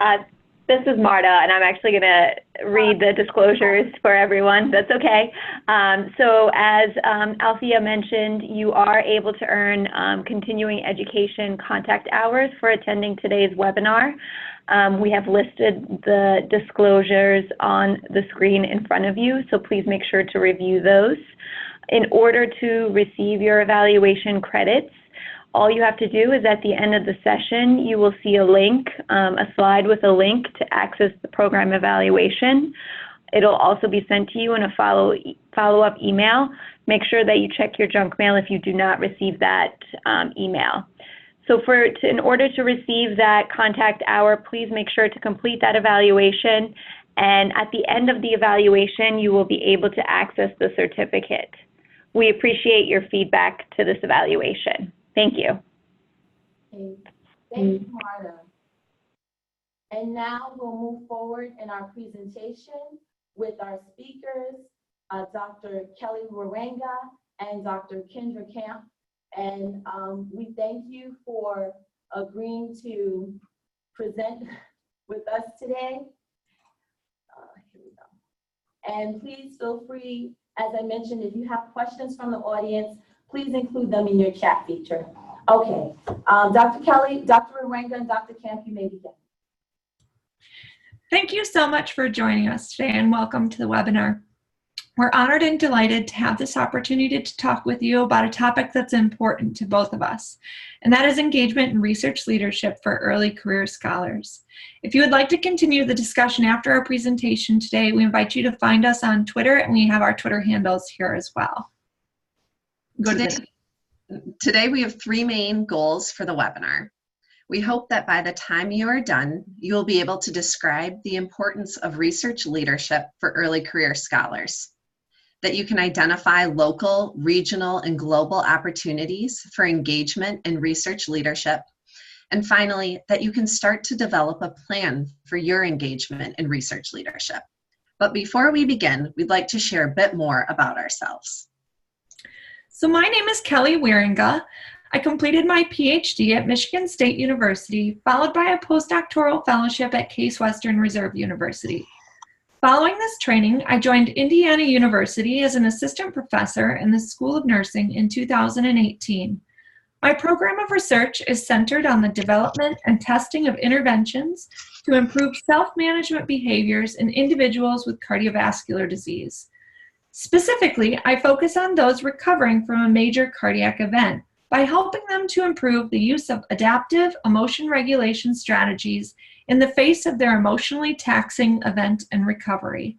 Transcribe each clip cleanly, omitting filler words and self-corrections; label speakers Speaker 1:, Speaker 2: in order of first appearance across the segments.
Speaker 1: Uh, this is Marta, and I'm actually going to read the disclosures for everyone. That's okay. So as Althea mentioned, you are able to earn continuing education contact hours for attending today's webinar. We have listed the disclosures on the screen in front of you, so please make sure to review those. In order to receive your evaluation credits, all you have to do is at the end of the session, you will see a link, a slide with a link to access the program evaluation. It'll also be sent to you in a follow-up email. Make sure that you check your junk mail if you do not receive that email. So in order to receive that contact hour, please make sure to complete that evaluation. And at the end of the evaluation, you will be able to access the certificate. We appreciate your feedback to this evaluation. Thank you.
Speaker 2: Okay. Thank you, Marta. And now we'll move forward in our presentation with our speakers, Dr. Kelly Warenga and Dr. Kendra Camp. And we thank you for agreeing to present with us today. Here we go. And please feel free, as I mentioned, if you have questions from the audience, please include them in your chat feature. Okay, Dr. Kelly, Dr. Warenga, and Dr. Camp, you may begin.
Speaker 3: Thank you so much for joining us today and welcome to the webinar. We're honored and delighted to have this opportunity to talk with you about a topic that's important to both of us, and that is engagement and research leadership for early career scholars. If you would like to continue the discussion after our presentation today, we invite you to find us on Twitter, and we have our Twitter handles here as well.
Speaker 4: Today we have three main goals for the webinar. We hope that by the time you are done, you will be able to describe the importance of research leadership for early career scholars, that you can identify local, regional, and global opportunities for engagement in research leadership, and finally, that you can start to develop a plan for your engagement in research leadership. But before we begin, we'd like to share a bit more about ourselves.
Speaker 3: So my name is Kelly Warenga. I completed my PhD at Michigan State University, followed by a postdoctoral fellowship at Case Western Reserve University. Following this training, I joined Indiana University as an assistant professor in the School of Nursing in 2018. My program of research is centered on the development and testing of interventions to improve self-management behaviors in individuals with cardiovascular disease. Specifically, I focus on those recovering from a major cardiac event by helping them to improve the use of adaptive emotion regulation strategies in the face of their emotionally taxing event and recovery.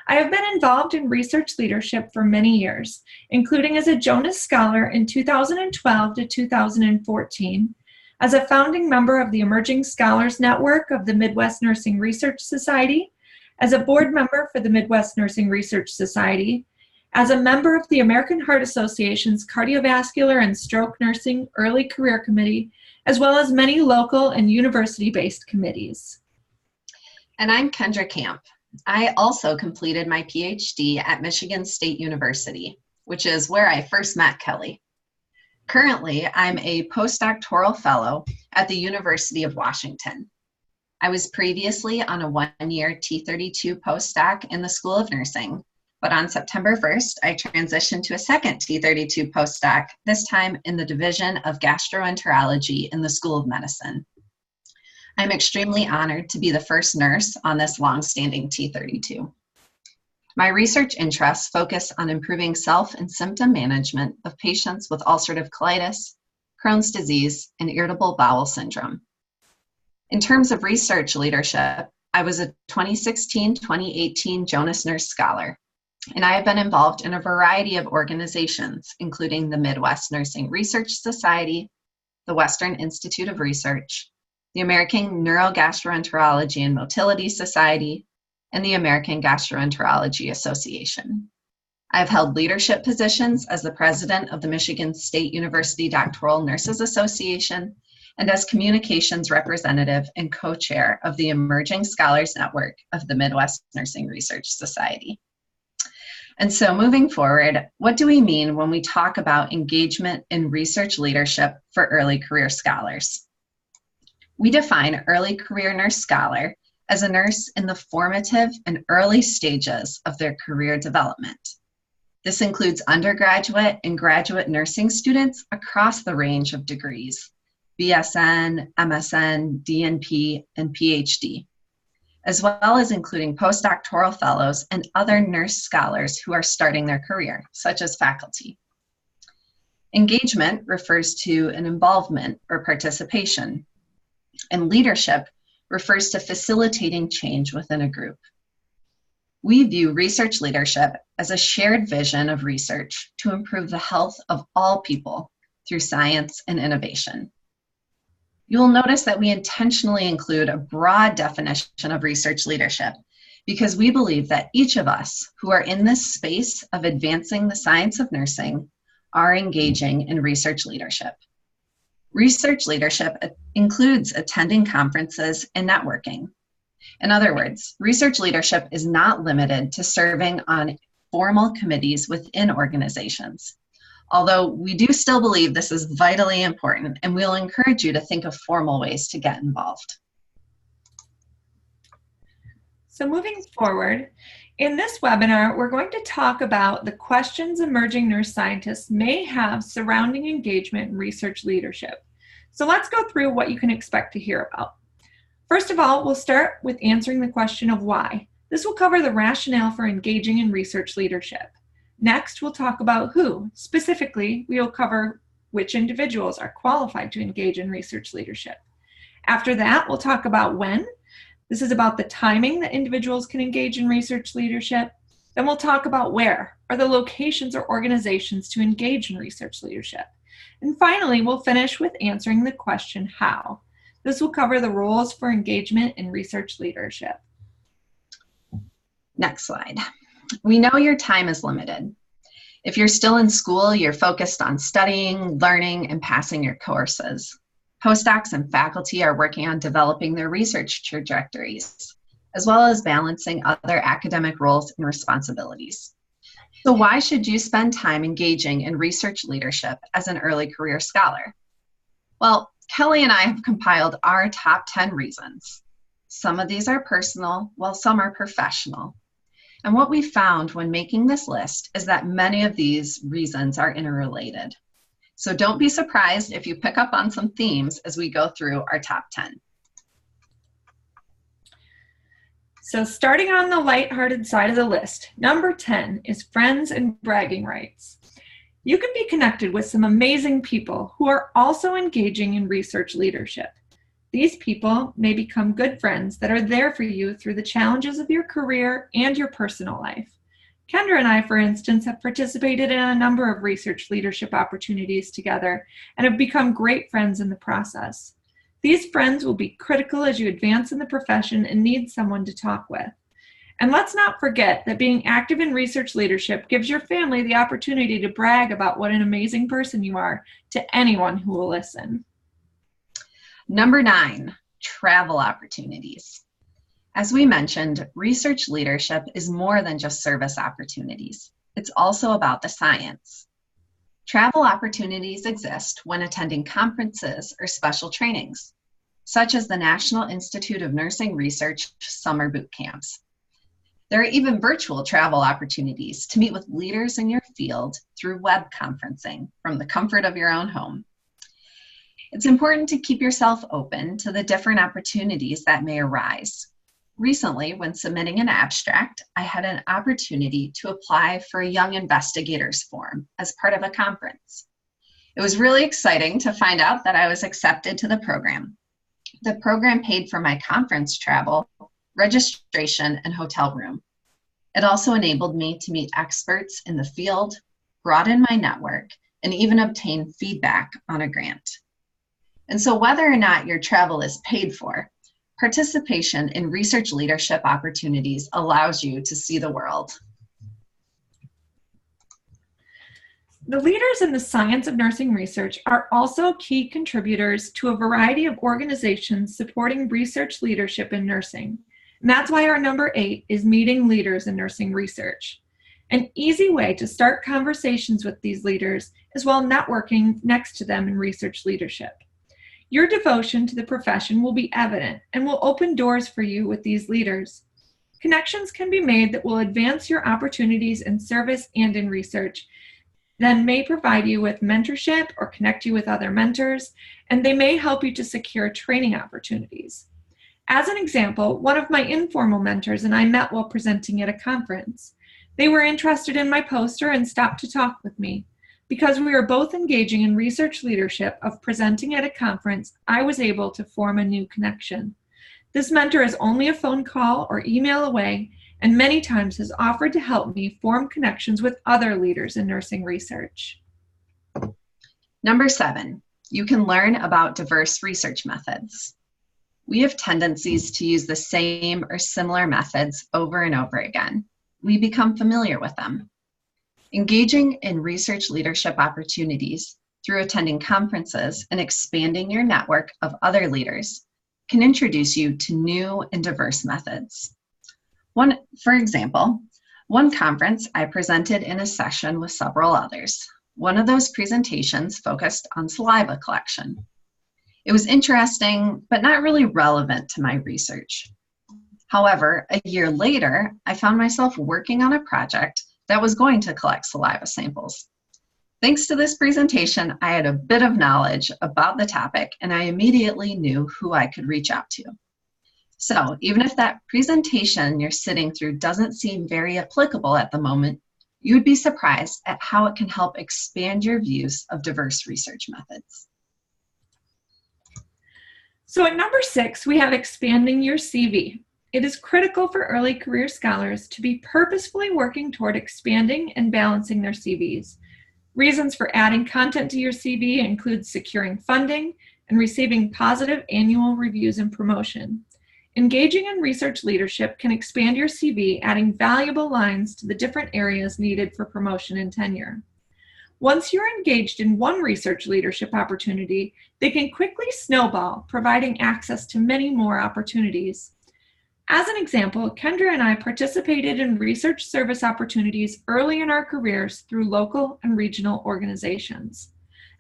Speaker 3: I have been involved in research leadership for many years, including as a Jonas Scholar in 2012 to 2014, as a founding member of the Emerging Scholars Network of the Midwest Nursing Research Society, as a board member for the Midwest Nursing Research Society, as a member of the American Heart Association's Cardiovascular and Stroke Nursing Early Career Committee, as well as many local and university-based committees.
Speaker 4: And I'm Kendra Camp. I also completed my PhD at Michigan State University, which is where I first met Kelly. Currently, I'm a postdoctoral fellow at the University of Washington. I was previously on a one-year T32 postdoc in the School of Nursing, but on September 1st, I transitioned to a second T32 postdoc, this time in the Division of Gastroenterology in the School of Medicine. I'm extremely honored to be the first nurse on this long-standing T32. My research interests focus on improving self and symptom management of patients with ulcerative colitis, Crohn's disease, and irritable bowel syndrome. In terms of research leadership, I was a 2016-2018 Jonas Nurse Scholar, and I have been involved in a variety of organizations, including the Midwest Nursing Research Society, the Western Institute of Research, the American Neurogastroenterology and Motility Society, and the American Gastroenterology Association. I have held leadership positions as the president of the Michigan State University Doctoral Nurses Association and as communications representative and co-chair of the Emerging Scholars Network of the Midwest Nursing Research Society. And so moving forward, what do we mean when we talk about engagement in research leadership for early career scholars? We define early career nurse scholar as a nurse in the formative and early stages of their career development. This includes undergraduate and graduate nursing students across the range of degrees, BSN, MSN, DNP, and PhD, as well as including postdoctoral fellows and other nurse scholars who are starting their career, such as faculty. Engagement refers to an involvement or participation, and leadership refers to facilitating change within a group. We view research leadership as a shared vision of research to improve the health of all people through science and innovation. You will notice that we intentionally include a broad definition of research leadership because we believe that each of us who are in this space of advancing the science of nursing are engaging in research leadership. Research leadership includes attending conferences and networking. In other words, research leadership is not limited to serving on formal committees within organizations. Although we do still believe this is vitally important, and we'll encourage you to think of formal ways to get involved.
Speaker 3: So moving forward, in this webinar, we're going to talk about the questions emerging nurse scientists may have surrounding engagement in research leadership. So let's go through what you can expect to hear about. First of all, we'll start with answering the question of why. This will cover the rationale for engaging in research leadership. Next, we'll talk about who. Specifically, we will cover which individuals are qualified to engage in research leadership. After that, we'll talk about when. This is about the timing that individuals can engage in research leadership. Then we'll talk about where are the locations or organizations to engage in research leadership. And finally, we'll finish with answering the question how. This will cover the roles for engagement in research leadership.
Speaker 4: Next slide. We know your time is limited. If you're still in school, you're focused on studying, learning, and passing your courses. Postdocs and faculty are working on developing their research trajectories, as well as balancing other academic roles and responsibilities. So why should you spend time engaging in research leadership as an early career scholar? Well, Kelly and I have compiled our top 10 reasons. Some of these are personal, while some are professional. And what we found when making this list is that many of these reasons are interrelated. So don't be surprised if you pick up on some themes as we go through our top 10.
Speaker 3: So starting on the lighthearted side of the list, number 10 is friends and bragging rights. You can be connected with some amazing people who are also engaging in research leadership. These people may become good friends that are there for you through the challenges of your career and your personal life. Kendra and I, for instance, have participated in a number of research leadership opportunities together and have become great friends in the process. These friends will be critical as you advance in the profession and need someone to talk with. And let's not forget that being active in research leadership gives your family the opportunity to brag about what an amazing person you are to anyone who will listen.
Speaker 4: Number 9, travel opportunities. As we mentioned, research leadership is more than just service opportunities. It's also about the science. Travel opportunities exist when attending conferences or special trainings, such as the National Institute of Nursing Research summer boot camps. There are even virtual travel opportunities to meet with leaders in your field through web conferencing from the comfort of your own home. It's important to keep yourself open to the different opportunities that may arise. Recently, when submitting an abstract, I had an opportunity to apply for a Young Investigators Forum as part of a conference. It was really exciting to find out that I was accepted to the program. The program paid for my conference travel, registration, and hotel room. It also enabled me to meet experts in the field, broaden my network, and even obtain feedback on a grant. And so whether or not your travel is paid for, participation in research leadership opportunities allows you to see the world.
Speaker 3: The leaders in the science of nursing research are also key contributors to a variety of organizations supporting research leadership in nursing. And that's why our number 8 is meeting leaders in nursing research. An easy way to start conversations with these leaders is while networking next to them in research leadership. Your devotion to the profession will be evident and will open doors for you with these leaders. Connections can be made that will advance your opportunities in service and in research, then may provide you with mentorship or connect you with other mentors, and they may help you to secure training opportunities. As an example, one of my informal mentors and I met while presenting at a conference. They were interested in my poster and stopped to talk with me. Because we were both engaging in research leadership of presenting at a conference, I was able to form a new connection. This mentor is only a phone call or email away, and many times has offered to help me form connections with other leaders in nursing research.
Speaker 4: Number 7, you can learn about diverse research methods. We have tendencies to use the same or similar methods over and over again. We become familiar with them. Engaging in research leadership opportunities through attending conferences and expanding your network of other leaders can introduce you to new and diverse methods. For example, one conference I presented in a session with several others. One of those presentations focused on saliva collection. It was interesting, but not really relevant to my research. However, a year later, I found myself working on a project that was going to collect saliva samples. Thanks to this presentation, I had a bit of knowledge about the topic, and I immediately knew who I could reach out to. So even if that presentation you're sitting through doesn't seem very applicable at the moment, you'd be surprised at how it can help expand your views of diverse research methods.
Speaker 3: So at number 6, we have expanding your CV. It is critical for early career scholars to be purposefully working toward expanding and balancing their CVs. Reasons for adding content to your CV include securing funding and receiving positive annual reviews and promotion. Engaging in research leadership can expand your CV, adding valuable lines to the different areas needed for promotion and tenure. Once you're engaged in one research leadership opportunity, they can quickly snowball, providing access to many more opportunities. As an example, Kendra and I participated in research service opportunities early in our careers through local and regional organizations.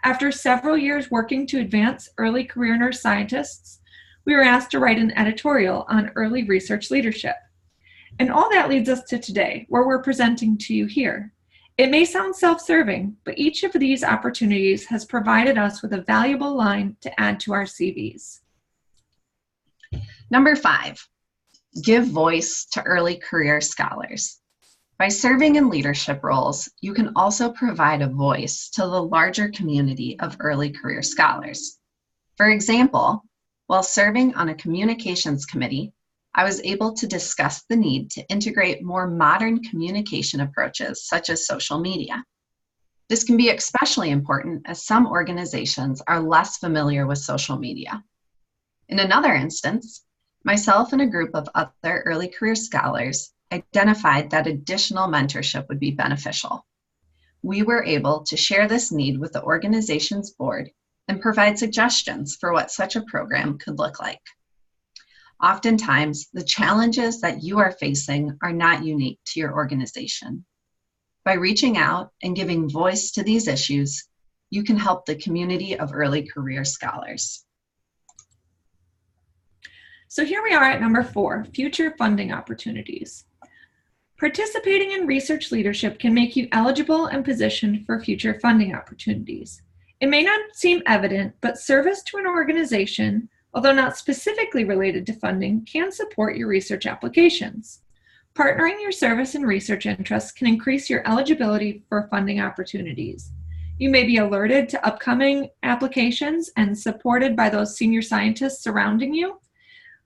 Speaker 3: After several years working to advance early career nurse scientists, we were asked to write an editorial on early research leadership. And all that leads us to today, where we're presenting to you here. It may sound self-serving, but each of these opportunities has provided us with a valuable line to add to our CVs.
Speaker 4: Number 5, give voice to early career scholars. By serving in leadership roles, you can also provide a voice to the larger community of early career scholars. For example, while serving on a communications committee, I was able to discuss the need to integrate more modern communication approaches such as social media. This can be especially important as some organizations are less familiar with social media. In another instance, myself and a group of other early career scholars identified that additional mentorship would be beneficial. We were able to share this need with the organization's board and provide suggestions for what such a program could look like. Oftentimes, the challenges that you are facing are not unique to your organization. By reaching out and giving voice to these issues, you can help the community of early career scholars.
Speaker 3: So here we are at number 4, future funding opportunities. Participating in research leadership can make you eligible and positioned for future funding opportunities. It may not seem evident, but service to an organization, although not specifically related to funding, can support your research applications. Partnering your service and research interests can increase your eligibility for funding opportunities. You may be alerted to upcoming applications and supported by those senior scientists surrounding you.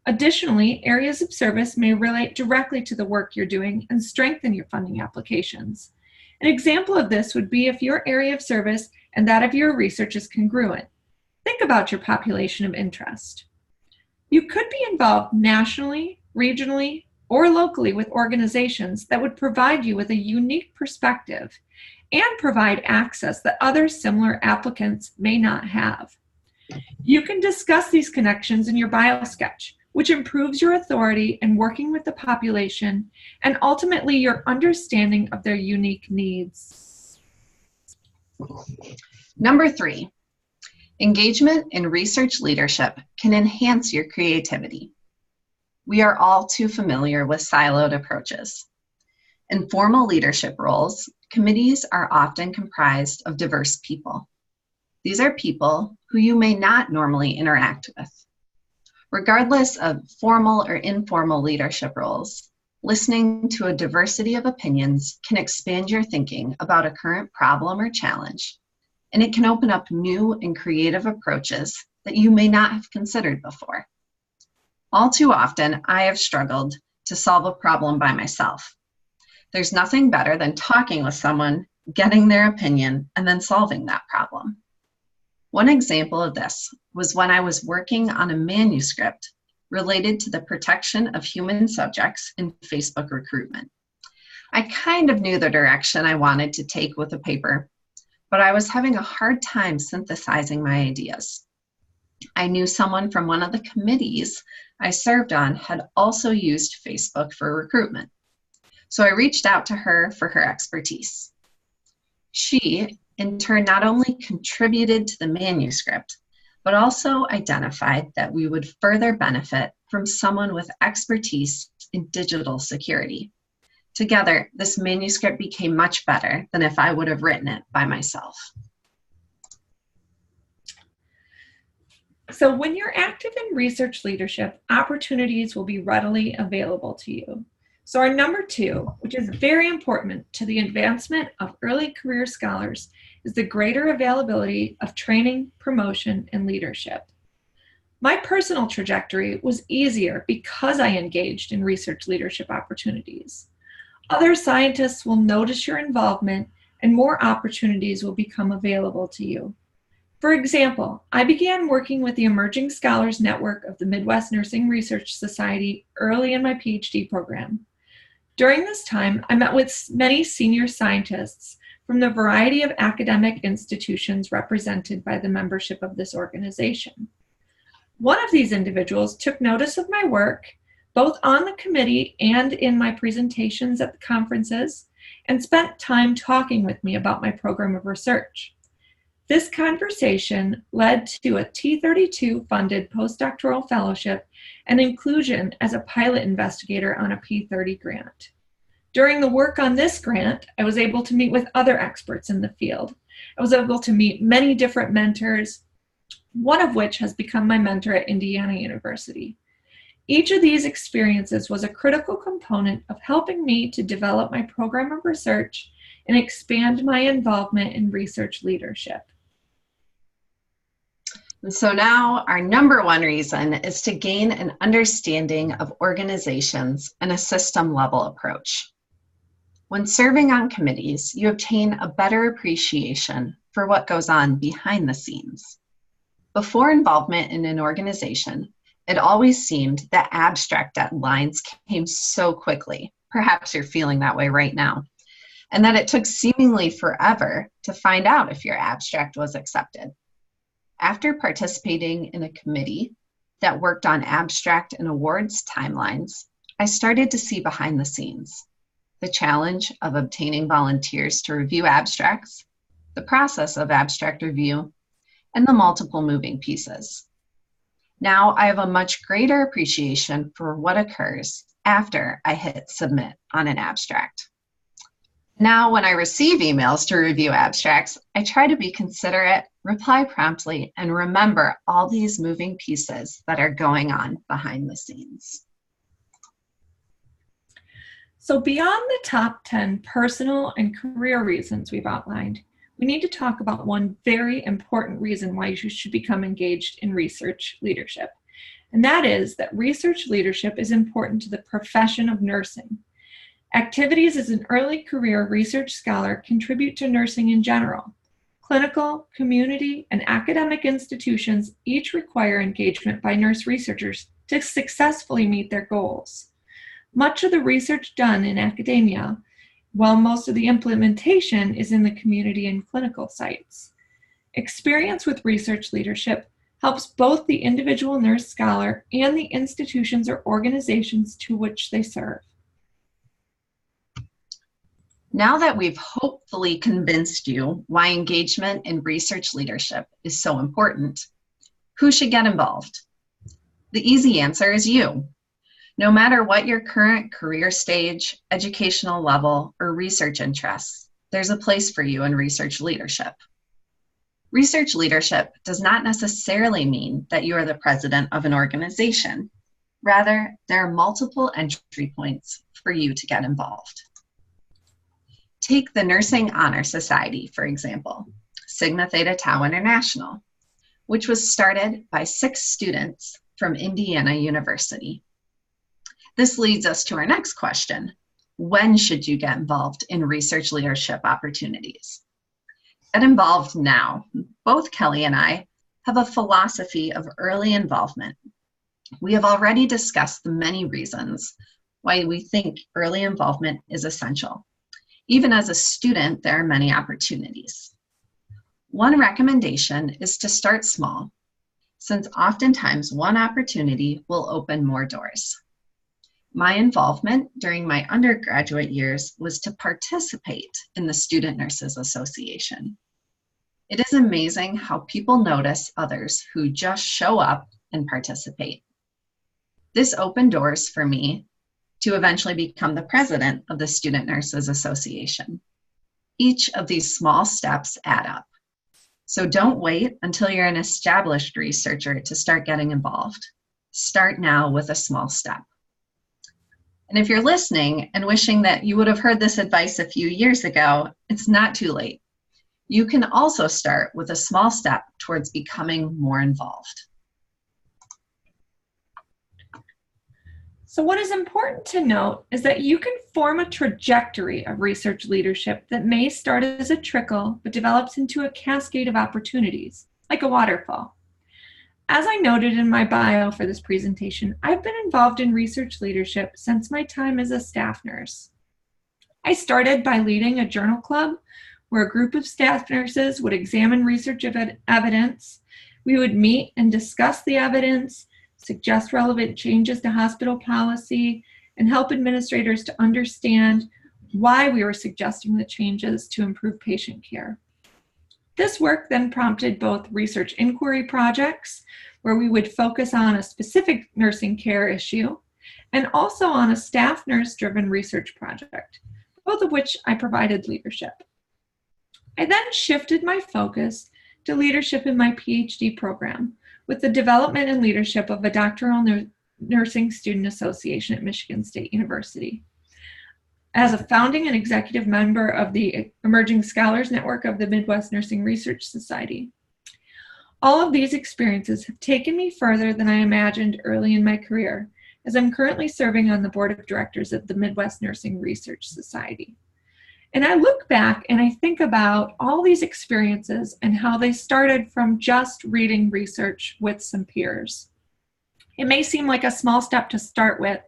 Speaker 3: Additionally, areas of service may relate directly to the work you're doing and strengthen your funding applications. An example of this would be if your area of service and that of your research is congruent. Think about your population of interest. You could be involved nationally, regionally, or locally with organizations that would provide you with a unique perspective and provide access that other similar applicants may not have. You can discuss these connections in your biosketch, which improves your authority in working with the population and ultimately your understanding of their unique needs.
Speaker 4: Number 3, Engagement in research leadership can enhance your creativity. We are all too familiar with siloed approaches. In formal leadership roles, committees are often comprised of diverse people. These are people who you may not normally interact with. Regardless of formal or informal leadership roles, listening to a diversity of opinions can expand your thinking about a current problem or challenge, and it can open up new and creative approaches that you may not have considered before. All too often, I have struggled to solve a problem by myself. There's nothing better than talking with someone, getting their opinion, and then solving that problem. One example of this was when I was working on a manuscript related to the protection of human subjects in Facebook recruitment. I kind of knew the direction I wanted to take with the paper, but I was having a hard time synthesizing my ideas. I knew someone from one of the committees I served on had also used Facebook for recruitment, so I reached out to her for her expertise. She, in turn, not only contributed to the manuscript, but also identified that we would further benefit from someone with expertise in digital security. Together, this manuscript became much better than if I would have written it by myself.
Speaker 3: So when you're active in research leadership, opportunities will be readily available to you. So our number 2, which is very important to the advancement of early career scholars, is the greater availability of training, promotion, and leadership. My personal trajectory was easier because I engaged in research leadership opportunities. Other scientists will notice your involvement and more opportunities will become available to you. For example, I began working with the Emerging Scholars Network of the Midwest Nursing Research Society early in my PhD program. During this time, I met with many senior scientists from the variety of academic institutions represented by the membership of this organization. One of these individuals took notice of my work, both on the committee and in my presentations at the conferences, and spent time talking with me about my program of research. This conversation led to a T32 funded postdoctoral fellowship and inclusion as a pilot investigator on a P30 grant. During the work on this grant, I was able to meet with other experts in the field. I was able to meet many different mentors, one of which has become my mentor at Indiana University. Each of these experiences was a critical component of helping me to develop my program of research and expand my involvement in research leadership.
Speaker 4: And so now our number 1 reason is to gain an understanding of organizations and a system level approach. When serving on committees, you obtain a better appreciation for what goes on behind the scenes. Before involvement in an organization, it always seemed that abstract deadlines came so quickly. Perhaps you're feeling that way right now. And that it took seemingly forever to find out if your abstract was accepted. After participating in a committee that worked on abstract and awards timelines, I started to see behind the scenes, the challenge of obtaining volunteers to review abstracts, the process of abstract review, and the multiple moving pieces. Now I have a much greater appreciation for what occurs after I hit submit on an abstract. Now, when I receive emails to review abstracts, I try to be considerate, reply promptly, and remember all these moving pieces that are going on behind the scenes.
Speaker 3: So beyond the top 10 personal and career reasons we've outlined, we need to talk about one very important reason why you should become engaged in research leadership. And that is that research leadership is important to the profession of nursing. Activities as an early career research scholar contribute to nursing in general. Clinical, community, and academic institutions each require engagement by nurse researchers to successfully meet their goals. Much of the research done in academia, while most of the implementation is in the community and clinical sites. Experience with research leadership helps both the individual nurse scholar and the institutions or organizations to which they serve.
Speaker 4: Now that we've hopefully convinced you why engagement in research leadership is so important, who should get involved? The easy answer is you. No matter what your current career stage, educational level, or research interests, there's a place for you in research leadership. Research leadership does not necessarily mean that you are the president of an organization. Rather, there are multiple entry points for you to get involved. Take the Nursing Honor Society, for example, Sigma Theta Tau International, which was started by 6 students from Indiana University. This leads us to our next question. When should you get involved in research leadership opportunities? Get involved now. Both Kelly and I have a philosophy of early involvement. We have already discussed the many reasons why we think early involvement is essential. Even as a student, there are many opportunities. One recommendation is to start small, since oftentimes one opportunity will open more doors. My involvement during my undergraduate years was to participate in the Student Nurses Association. It is amazing how people notice others who just show up and participate. This opened doors for me to eventually become the president of the Student Nurses Association. Each of these small steps add up. So don't wait until you're an established researcher to start getting involved. Start now with a small step. And if you're listening and wishing that you would have heard this advice a few years ago, it's not too late. You can also start with a small step towards becoming more involved.
Speaker 3: So what is important to note is that you can form a trajectory of research leadership that may start as a trickle, but develops into a cascade of opportunities, like a waterfall. As I noted in my bio for this presentation, I've been involved in research leadership since my time as a staff nurse. I started by leading a journal club where a group of staff nurses would examine research evidence. We would meet and discuss the evidence, suggest relevant changes to hospital policy, and help administrators to understand why we were suggesting the changes to improve patient care. This work then prompted both research inquiry projects, where we would focus on a specific nursing care issue, and also on a staff nurse-driven research project, both of which I provided leadership. I then shifted my focus to leadership in my PhD program with the development and leadership of a doctoral nursing student association at Michigan State University. As a founding and executive member of the Emerging Scholars Network of the Midwest Nursing Research Society. All of these experiences have taken me further than I imagined early in my career, as I'm currently serving on the board of directors of the Midwest Nursing Research Society. And I look back and I think about all these experiences and how they started from just reading research with some peers. It may seem like a small step to start with,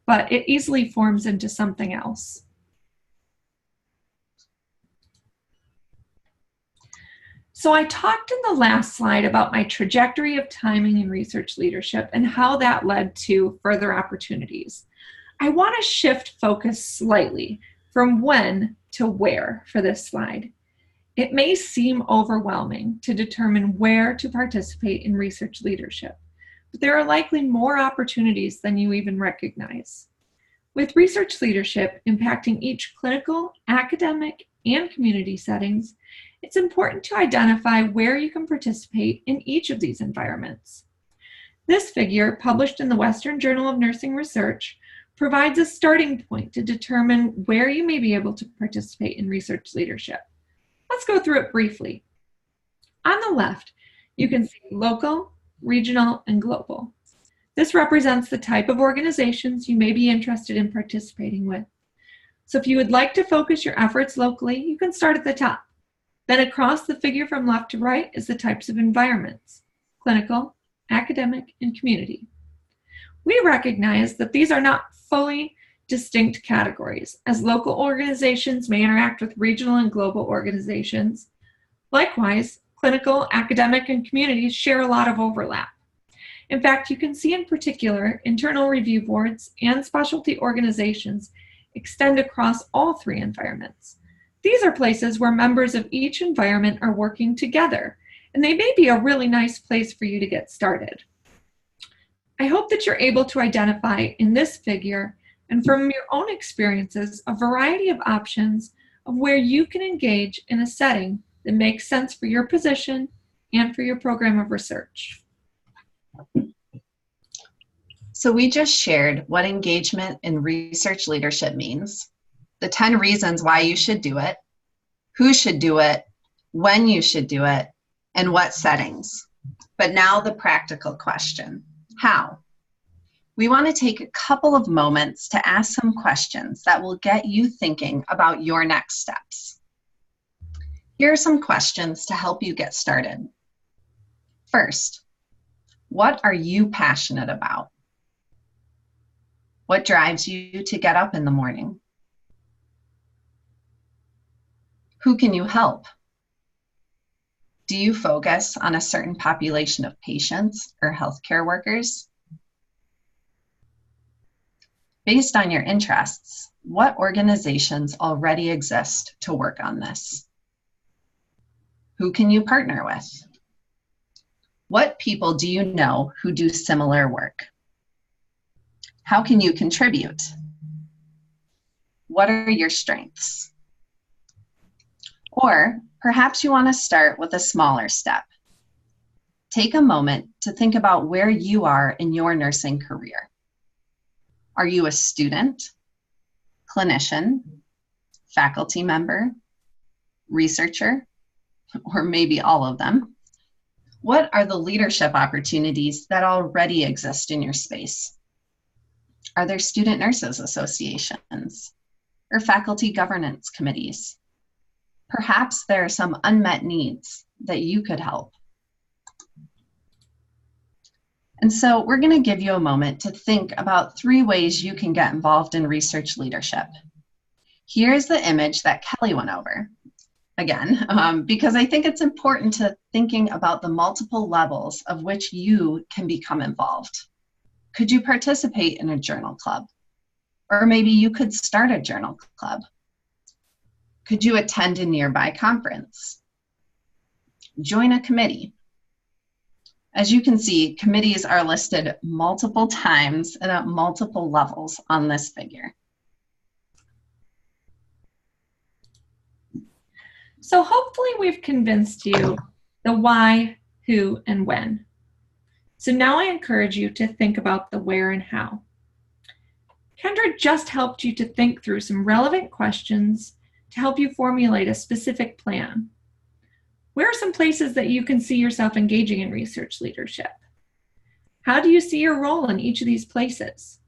Speaker 3: but it easily forms into something else. So I talked in the last slide about my trajectory of timing in research leadership and how that led to further opportunities. I want to shift focus slightly from when to where for this slide. It may seem overwhelming to determine where to participate in research leadership, but there are likely more opportunities than you even recognize. With research leadership impacting each clinical, academic, and community settings, it's important to identify where you can participate in each of these environments. This figure, published in the Western Journal of Nursing Research, provides a starting point to determine where you may be able to participate in research leadership. Let's go through it briefly. On the left, you can see local, regional, and global. This represents the type of organizations you may be interested in participating with. So if you would like to focus your efforts locally, you can start at the top. Then across the figure from left to right is the types of environments: clinical, academic, and community. We recognize that these are not fully distinct categories, as local organizations may interact with regional and global organizations. Likewise, clinical, academic, and communities share a lot of overlap. In fact, you can see in particular internal review boards and specialty organizations extend across all three environments. These are places where members of each environment are working together, and they may be a really nice place for you to get started. I hope that you're able to identify in this figure and from your own experiences a variety of options of where you can engage in a setting that makes sense for your position and for your program of research.
Speaker 4: So we just shared what engagement in research leadership means, the 10 reasons why you should do it, who should do it, when you should do it, and what settings. But now the practical question, how? We want to take a couple of moments to ask some questions that will get you thinking about your next steps. Here are some questions to help you get started. First, what are you passionate about? What drives you to get up in the morning? Who can you help? Do you focus on a certain population of patients or healthcare workers? Based on your interests, what organizations already exist to work on this? Who can you partner with? What people do you know who do similar work? How can you contribute? What are your strengths? Or perhaps you want to start with a smaller step. Take a moment to think about where you are in your nursing career. Are you a student, clinician, faculty member, researcher, or maybe all of them? What are the leadership opportunities that already exist in your space? Are there student nurses associations or faculty governance committees? Perhaps there are some unmet needs that you could help. And so we're going to give you a moment to think about 3 ways you can get involved in research leadership. Here's the image that Kelly went over. Again, because I think it's important to thinking about the multiple levels of which you can become involved. Could you participate in a journal club? Or maybe you could start a journal club. Could you attend a nearby conference? Join a committee. As you can see, committees are listed multiple times and at multiple levels on this figure.
Speaker 3: So hopefully we've convinced you the why, who, and when. So now I encourage you to think about the where and how. Kendra just helped you to think through some relevant questions to help you formulate a specific plan. Where are some places that you can see yourself engaging in research leadership? How do you see your role in each of these places?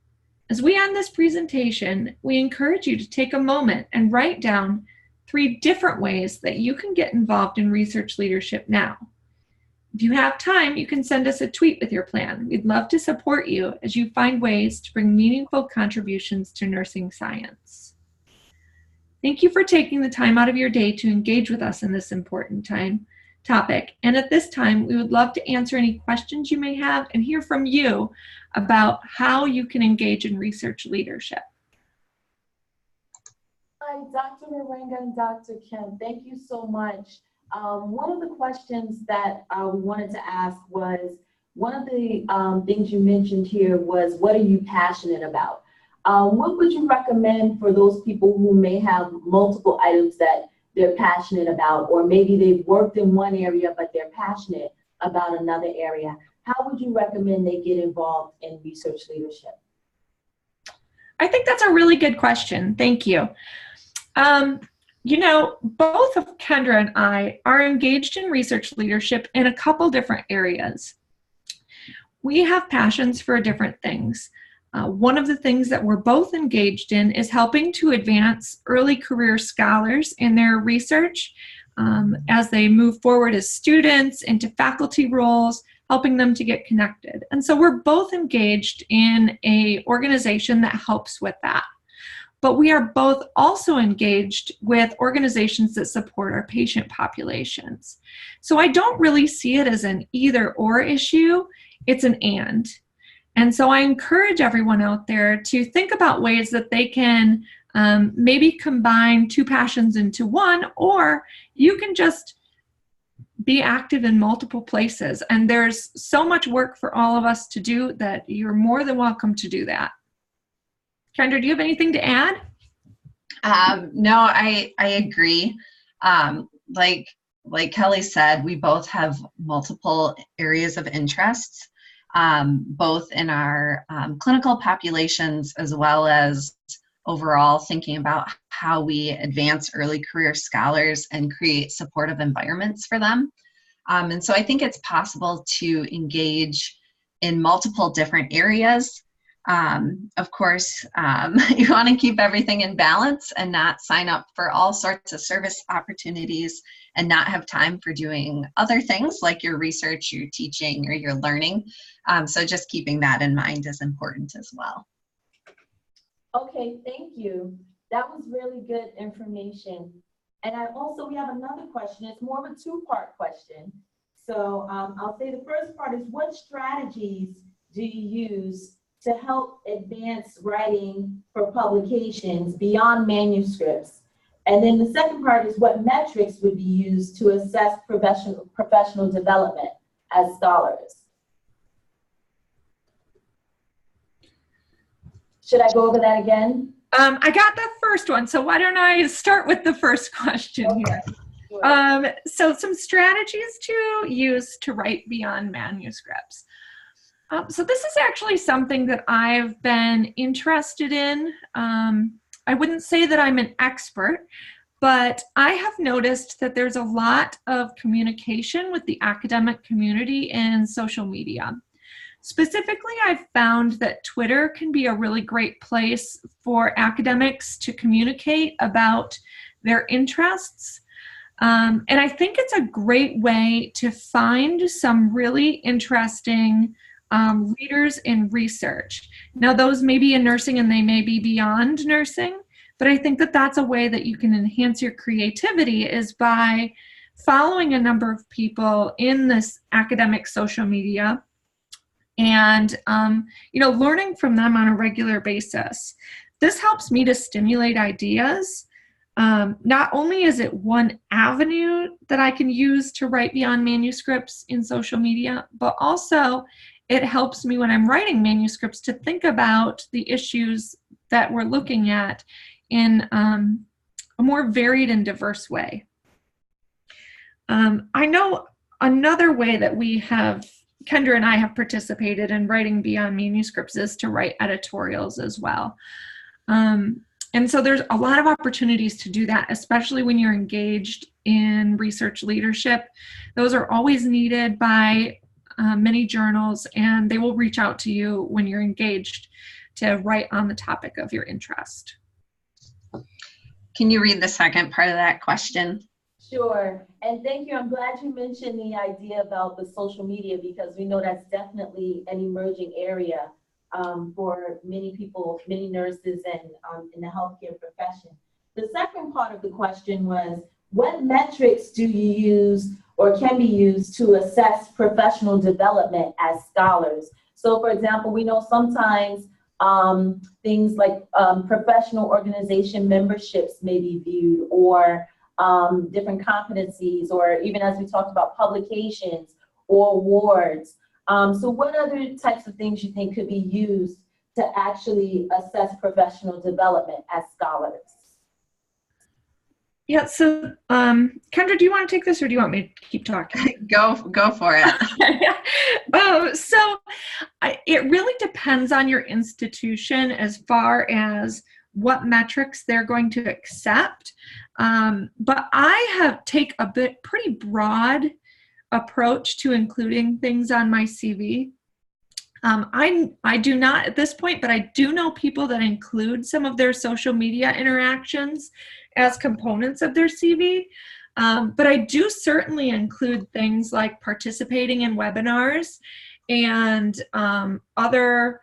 Speaker 3: As we end this presentation, we encourage you to take a moment and write down 3 different ways that you can get involved in research leadership now. If you have time, you can send us a tweet with your plan. We'd love to support you as you find ways to bring meaningful contributions to nursing science. Thank you for taking the time out of your day to engage with us in this important topic. And at this time, we would love to answer any questions you may have and hear from you about how you can engage in research leadership.
Speaker 2: Hi, Dr. Moringa and Dr. Kim, thank you so much. One of the questions that we wanted to ask was, one of the things you mentioned here was, what are you passionate about? What would you recommend for those people who may have multiple items that they're passionate about, or maybe they've worked in one area but they're passionate about another area? How would you recommend they get involved in research leadership?
Speaker 3: I think that's a really good question. Thank you. You know, both of Kendra and I are engaged in research leadership in a couple different areas. We have passions for different things. One of the things that we're both engaged in is helping to advance early career scholars in their research as they move forward as students into faculty roles, helping them to get connected. And so we're both engaged in an organization that helps with that. But we are both also engaged with organizations that support our patient populations. So I don't really see it as an either or issue, it's an and. And so I encourage everyone out there to think about ways that they can Maybe combine two passions into one, or you can just be active in multiple places. And there's so much work for all of us to do that you're more than welcome to do that. Kendra, do you have anything to add?
Speaker 4: No, I agree. Like Kelly said, we both have multiple areas of interests, both in our clinical populations as well as overall thinking about how we advance early career scholars and create supportive environments for them. And so I think it's possible to engage in multiple different areas. Of course, you want to keep everything in balance and not sign up for all sorts of service opportunities and not have time for doing other things like your research, your teaching, or your learning. So just keeping that in mind is important as well.
Speaker 2: Okay, thank you. That was really good information. And we have another question. It's more of a two-part question. So I'll say the first part is, what strategies do you use to help advance writing for publications beyond manuscripts? And then the second part is, what metrics would be used to assess professional development as scholars? Should I go over that again?
Speaker 3: I got the first one, so why don't I start with the first question here? Sure. So some strategies to use to write beyond manuscripts. So this is actually something that I've been interested in. I wouldn't say that I'm an expert, but I have noticed that there's a lot of communication with the academic community in social media. Specifically, I've found that Twitter can be a really great place for academics to communicate about their interests. And I think it's a great way to find some really interesting leaders in research. Now, those may be in nursing and they may be beyond nursing, but I think that that's a way that you can enhance your creativity, is by following a number of people in this academic social media and learning from them on a regular basis. This helps me to stimulate ideas. Not only is it one avenue that I can use to write beyond manuscripts in social media, but also it helps me when I'm writing manuscripts to think about the issues that we're looking at in a more varied and diverse way. I know another way that Kendra and I have participated in writing beyond manuscripts is to write editorials as well. And so there's a lot of opportunities to do that, especially when you're engaged in research leadership. Those are always needed by many journals, and they will reach out to you when you're engaged to write on the topic of your interest.
Speaker 4: Can you read the second part of that question?
Speaker 2: Sure, and thank you. I'm glad you mentioned the idea about the social media, because we know that's definitely an emerging area for many people, many nurses, and in the healthcare profession. The second part of the question was, what metrics do you use or can be used to assess professional development as scholars? So for example, we know sometimes things like professional organization memberships may be viewed, or different competencies, or even as we talked about, publications or awards. So what other types of things you think could be used to actually assess professional development as scholars?
Speaker 3: Yeah, so Kendra, do you want to take this or do you want me to keep talking?
Speaker 4: Go for it.
Speaker 3: So it really depends on your institution as far as what metrics they're going to accept. But I take a pretty broad approach to including things on my CV. I do not at this point, but I do know people that include some of their social media interactions as components of their CV. But I do certainly include things like participating in webinars and other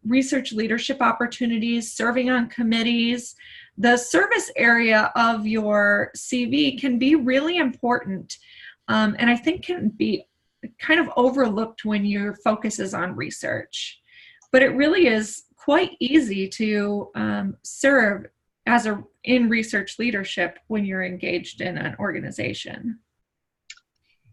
Speaker 3: research leadership opportunities, serving on committees. The service area of your CV can be really important, and I think can be kind of overlooked when your focus is on research. But it really is quite easy to serve in research leadership when you're engaged in an organization.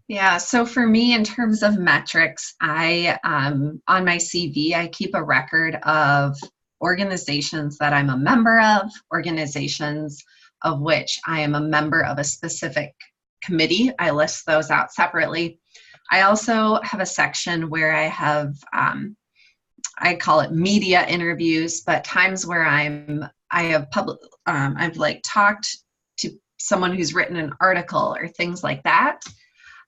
Speaker 4: Yeah, so for me, in terms of metrics, I on my CV, I keep a record of organizations that I'm a member of, organizations of which I am a member of a specific committee. I list those out separately. I also have a section where I have, I call it media interviews, but times where I've like talked to someone who's written an article or things like that.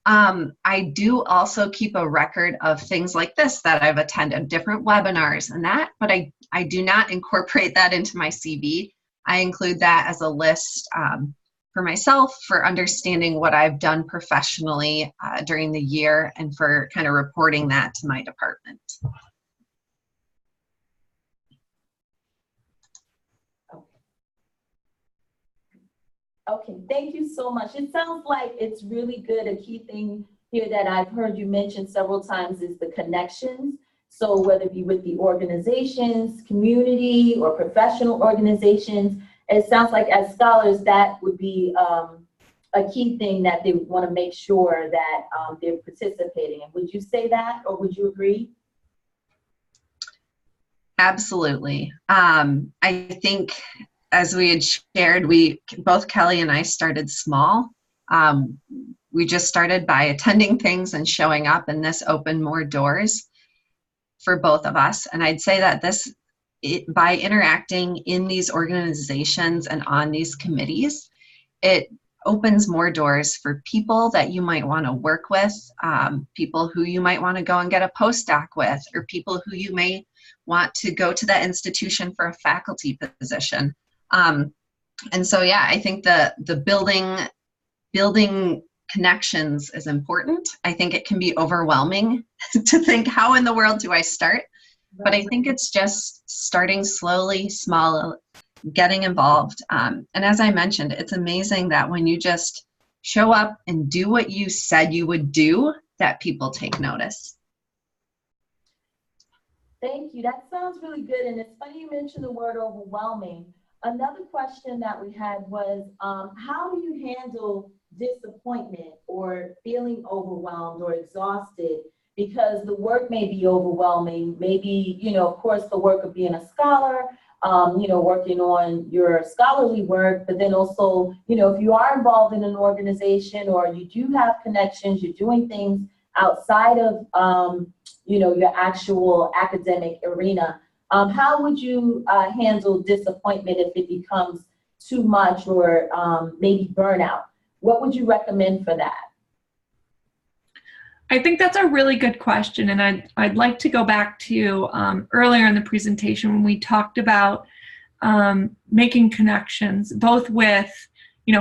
Speaker 4: I do also keep a record of things like this that I've attended, different webinars and that, but I do not incorporate that into my CV. I include that as a list for myself, for understanding what I've done professionally during the year, and for kind of reporting that to my department.
Speaker 2: Okay, thank you so much. It sounds like it's really good. A key thing here that I've heard you mention several times is the connections. So whether it be with the organizations, community, or professional organizations, it sounds like as scholars that would be a key thing that they want to make sure that they're participating in. Would you say that, or would you agree?
Speaker 4: Absolutely. I think, as we had shared, both Kelly and I started small. We just started by attending things and showing up, and this opened more doors for both of us. And I'd say that by interacting in these organizations and on these committees, it opens more doors for people that you might want to work with, people who you might want to go and get a postdoc with, or people who you may want to go to that institution for a faculty position. And so, yeah, I think the building connections is important. I think it can be overwhelming to think, how in the world do I start? But I think it's just starting slowly, small, getting involved. And as I mentioned, it's amazing that when you just show up and do what you said you would do, that people take notice.
Speaker 2: Thank you. That sounds really good. And it's funny you mentioned the word overwhelming. Another question that we had was, how do you handle disappointment or feeling overwhelmed or exhausted because the work may be overwhelming? Maybe, of course, the work of being a scholar, working on your scholarly work, but then also, if you are involved in an organization or you do have connections, you're doing things outside of, your actual academic arena. How would you handle disappointment if it becomes too much, or maybe burnout? What would you recommend for that?
Speaker 3: I think that's a really good question, and I'd like to go back to earlier in the presentation when we talked about making connections, both with,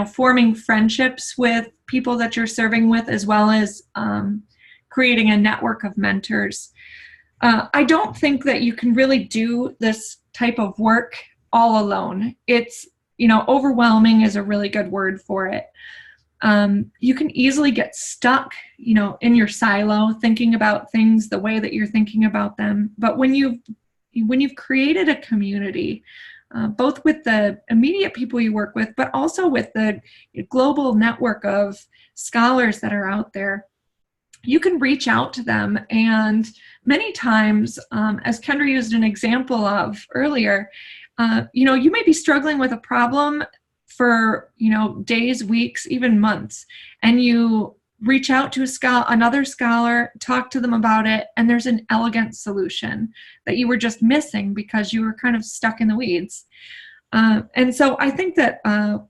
Speaker 3: forming friendships with people that you're serving with, as well as creating a network of mentors. I don't think that you can really do this type of work all alone. It's, overwhelming is a really good word for it. You can easily get stuck, in your silo, thinking about things the way that you're thinking about them. But when you've created a community, both with the immediate people you work with, but also with the global network of scholars that are out there, you can reach out to them. And many times, as Kendra used an example of earlier, you may be struggling with a problem for, days, weeks, even months, and you reach out to another scholar, talk to them about it, and there's an elegant solution that you were just missing because you were kind of stuck in the weeds. And so I think that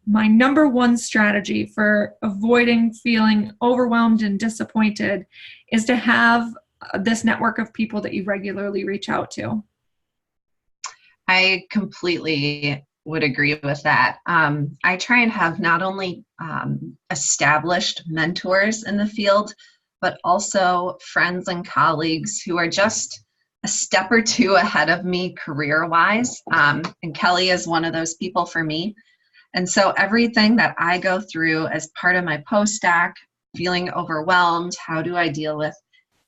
Speaker 3: my number one strategy for avoiding feeling overwhelmed and disappointed is to have this network of people that you regularly reach out to.
Speaker 4: I completely would agree with that. I try and have not only established mentors in the field, but also friends and colleagues who are just a step or two ahead of me career-wise. And Kelly is one of those people for me. And so everything that I go through as part of my postdoc, feeling overwhelmed, how do I deal with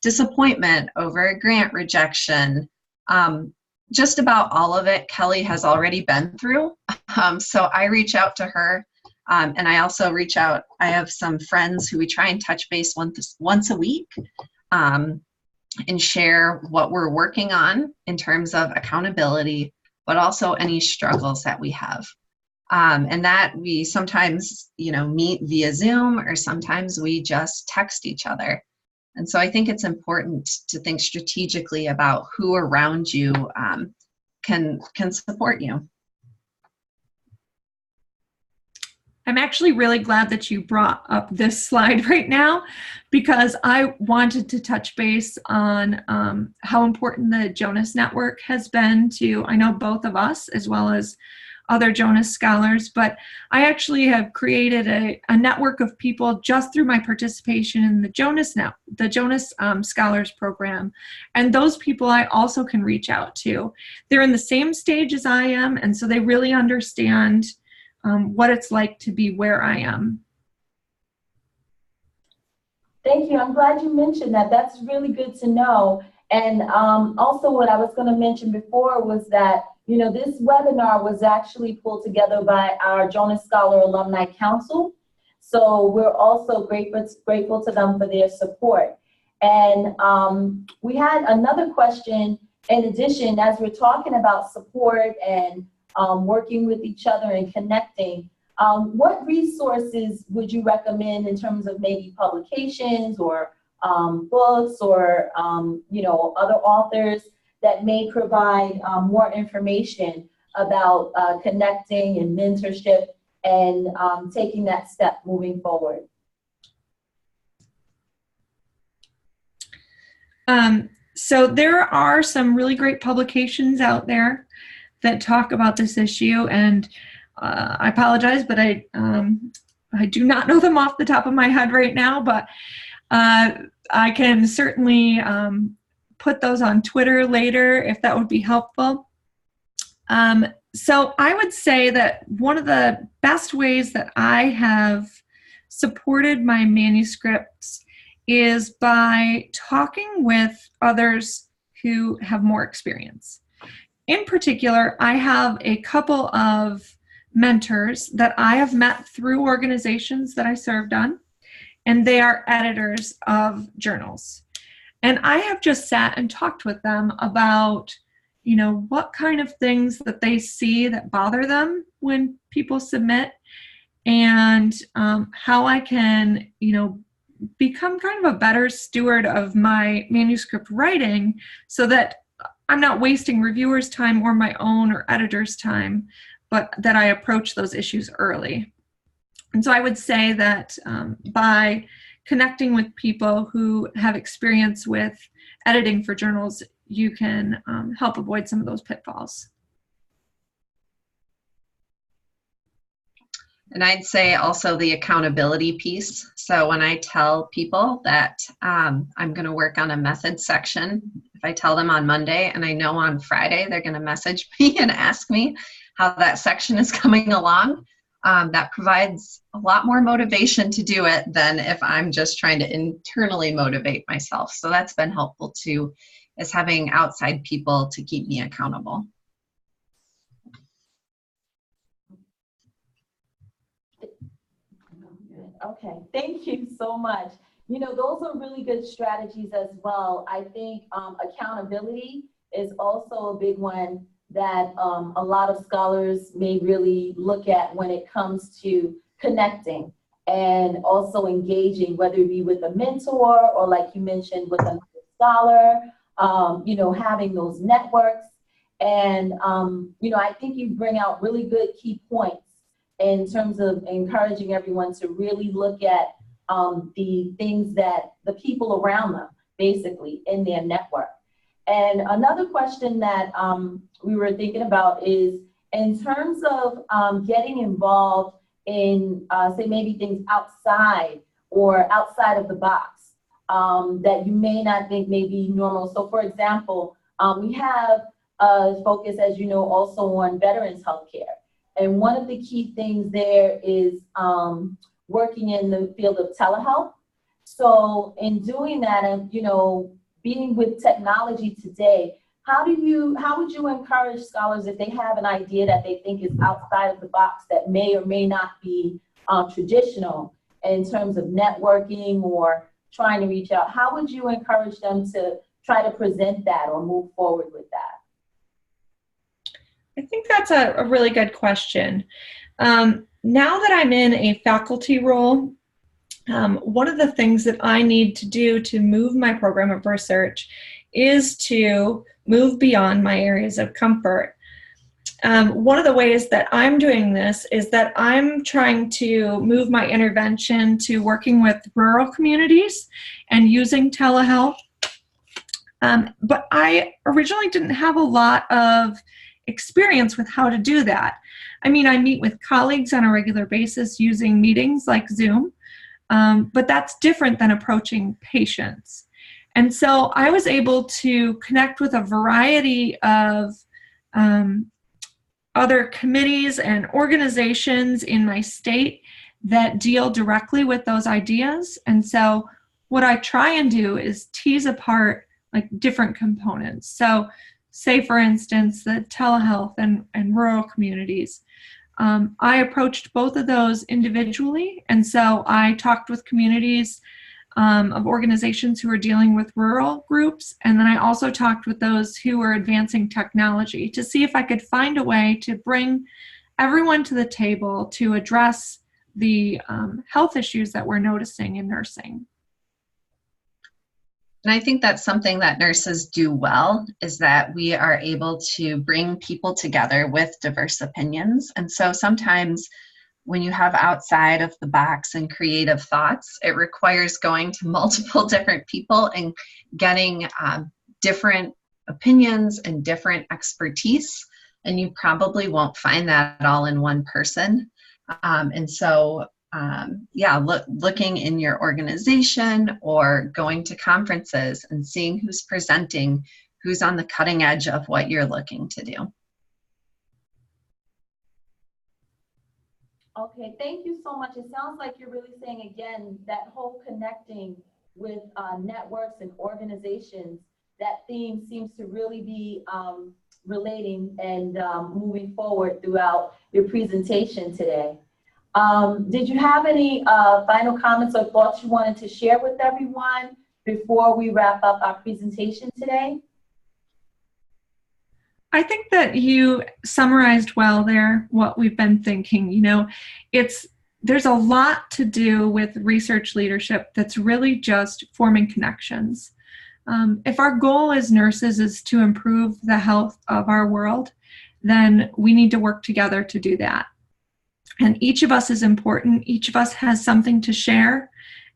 Speaker 4: disappointment over a grant rejection, Just about all of it, Kelly has already been through. So I reach out to her, and I also reach out. I have some friends who we try and touch base once a week, and share what we're working on in terms of accountability, but also any struggles that we have. And that we sometimes, meet via Zoom, or sometimes we just text each other. And so I think it's important to think strategically about who around you can support you.
Speaker 3: I'm actually really glad that you brought up this slide right now, because I wanted to touch base on how important the Jonas Network has been to, I know, both of us as well as other Jonas scholars, but I actually have created a network of people just through my participation in the Jonas Scholars Program. And those people I also can reach out to. They're in the same stage as I am, and so they really understand what it's like to be where I am.
Speaker 2: Thank you. I'm glad you mentioned that. That's really good to know. And also what I was going to mention before was that, this webinar was actually pulled together by our Jonas Scholar Alumni Council. So we're also grateful to them for their support. And we had another question in addition, as we're talking about support and working with each other and connecting. What resources would you recommend in terms of maybe publications or books or other authors that may provide more information about connecting and mentorship and taking that step moving forward?
Speaker 3: So there are some really great publications out there that talk about this issue, and I apologize, but I do not know them off the top of my head right now, but I can certainly put those on Twitter later if that would be helpful. So I would say that one of the best ways that I have supported my manuscripts is by talking with others who have more experience. In particular, I have a couple of mentors that I have met through organizations that I served on, and they are editors of journals. And I have just sat and talked with them about, what kind of things that they see that bother them when people submit, and how I can, become kind of a better steward of my manuscript writing so that I'm not wasting reviewers' time or my own or editors' time, but that I approach those issues early. And so I would say that by connecting with people who have experience with editing for journals, you can help avoid some of those pitfalls.
Speaker 4: And I'd say also the accountability piece. So when I tell people that I'm going to work on a method section, if I tell them on Monday and I know on Friday they're going to message me and ask me how that section is coming along, that provides a lot more motivation to do it than if I'm just trying to internally motivate myself. So that's been helpful too, is having outside people to keep me accountable.
Speaker 2: Okay, thank you so much. Those are really good strategies as well. I think accountability is also a big one that a lot of scholars may really look at when it comes to connecting and also engaging, whether it be with a mentor or, like you mentioned, with another scholar, having those networks. And, I think you bring out really good key points in terms of encouraging everyone to really look at the things that the people around them, basically, in their network. And another question that we were thinking about is, in terms of getting involved in, say, maybe things outside of the box that you may not think may be normal. So, for example, we have a focus, as you know, also on veterans healthcare. And one of the key things there is working in the field of telehealth. So in doing that, and being with technology today, how would you encourage scholars if they have an idea that they think is outside of the box that may or may not be traditional in terms of networking or trying to reach out? How would you encourage them to try to present that or move forward with that?
Speaker 3: I think that's a really good question. Now that I'm in a faculty role, one of the things that I need to do to move my program of research is to move beyond my areas of comfort. One of the ways that I'm doing this is that I'm trying to move my intervention to working with rural communities and using telehealth. But I originally didn't have a lot of experience with how to do that. I mean, I meet with colleagues on a regular basis using meetings like Zoom, but that's different than approaching patients. And so I was able to connect with a variety of other committees and organizations in my state that deal directly with those ideas. And so what I try and do is tease apart like different components. So say, for instance, the telehealth and rural communities. I approached both of those individually, and so I talked with communities of organizations who are dealing with rural groups, and then I also talked with those who are advancing technology to see if I could find a way to bring everyone to the table to address the health issues that we're noticing in nursing.
Speaker 4: And I think that's something that nurses do well, is that we are able to bring people together with diverse opinions. And so sometimes when you have outside of the box and creative thoughts, it requires going to multiple different people and getting different opinions and different expertise. And you probably won't find that all in one person. Looking in your organization or going to conferences and seeing who's presenting, who's on the cutting edge of what you're looking to do.
Speaker 2: Okay, thank you so much. It sounds like you're really saying, again, that whole connecting with networks and organizations, that theme seems to really be relating and moving forward throughout your presentation today. Did you have any final comments or thoughts you wanted to share with everyone before we wrap up our presentation today?
Speaker 3: I think that you summarized well there what we've been thinking. You know, there's a lot to do with research leadership that's really just forming connections. If our goal as nurses is to improve the health of our world, then we need to work together to do that. And each of us is important. Each of us has something to share,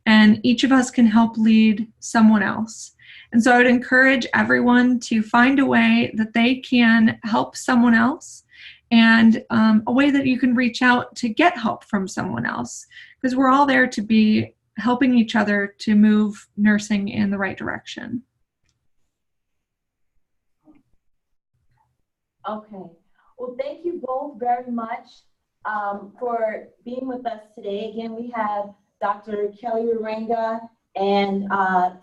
Speaker 3: and each of us can help lead someone else. And so I would encourage everyone to find a way that they can help someone else, and a way that you can reach out to get help from someone else, because we're all there to be helping each other to move nursing in the right direction.
Speaker 2: Okay. Well, thank you both very much for being with us today. Again, we have Dr. Kelly Waringa and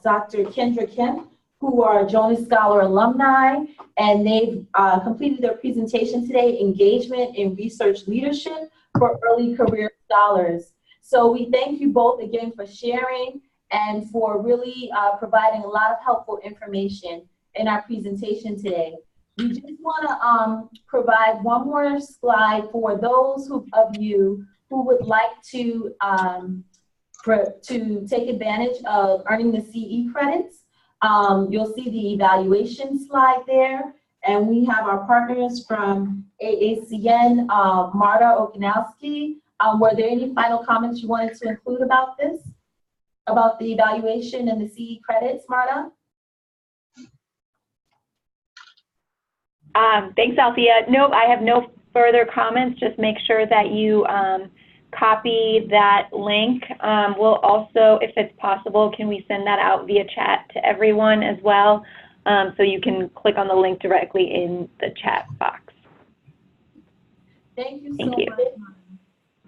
Speaker 2: Dr. Kendra Kemp, who are Jonas Scholar alumni, and they've completed their presentation today, Engagement in Research Leadership for Early Career Scholars. So we thank you both again for sharing and for really providing a lot of helpful information in our presentation today. We just want to provide one more slide for those of you who would like to take advantage of earning the CE credits. You'll see the evaluation slide there, and we have our partners from AACN, Marta Okanowski. Were there any final comments you wanted to include about this, about the evaluation and the CE credits, Marta?
Speaker 1: Thanks, Althea. Nope, I have no further comments. Just make sure that you copy that link. We'll also, if it's possible, can we send that out via chat to everyone as well? So you can click on the link directly in the chat box.
Speaker 2: Thank you so much.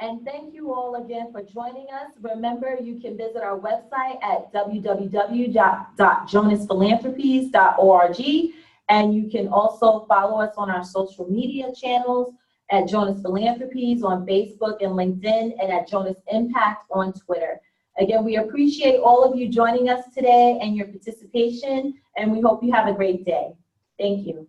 Speaker 2: And thank you all again for joining us. Remember, you can visit our website at www.jonasphilanthropies.org. And you can also follow us on our social media channels at Jonas Philanthropies on Facebook and LinkedIn, and at Jonas Impact on Twitter. Again, we appreciate all of you joining us today and your participation, and we hope you have a great day. Thank you.